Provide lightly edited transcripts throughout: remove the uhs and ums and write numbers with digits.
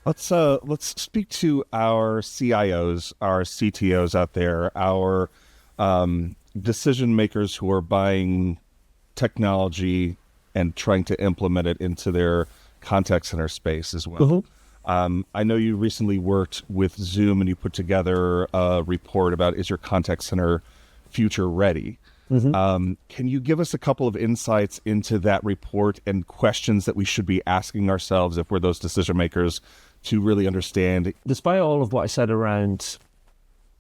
Let's speak to our CIOs, our CTOs out there, our decision makers who are buying technology and trying to implement it into their contact center space as well. I know you recently worked with Zoom and you put together a report about, is your contact center future ready? Can you give us a couple of insights into that report and questions that we should be asking ourselves if we're those decision makers to really understand? Despite all of what I said around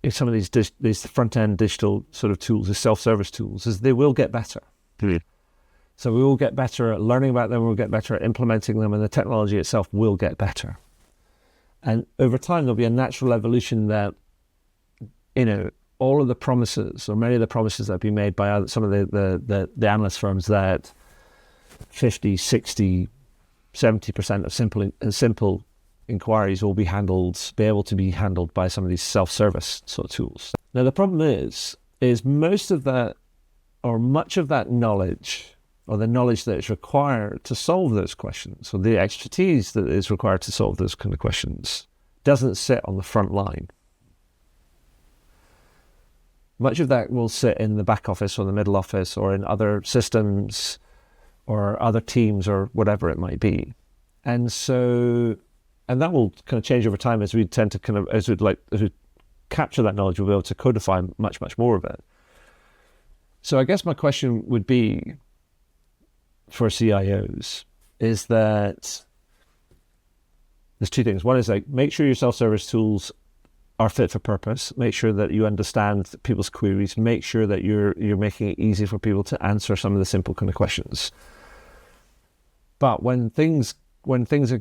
some of these front-end digital sort of tools, the self-service tools, is they will get better. So we will get better at learning about them, we'll get better at implementing them, and the technology itself will get better. And over time, there'll be a natural evolution that, all of the promises, or many of the promises that have been made by some of the analyst firms, that 50, 60, 70% of simple inquiries will be able to be handled by some of these self-service sort of tools. Now, the problem is most of that, or much of that knowledge, or the knowledge that is required to solve those questions, or the expertise that is required to solve those kind of questions, doesn't sit on the front line. Much of that will sit in the back office or the middle office or in other systems or other teams or whatever it might be. And that will kind of change over time as we tend to as we capture that knowledge, we'll be able to codify much, much more of it. So I guess my question would be for CIOs is that there's two things. One is make sure your self-service tools are fit for purpose. Make sure that you understand people's queries. Make sure that you're making it easy for people to answer some of the simple kind of questions. But when things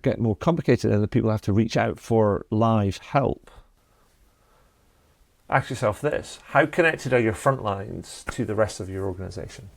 get more complicated and the people have to reach out for live help, ask yourself this: how connected are your front lines to the rest of your organization?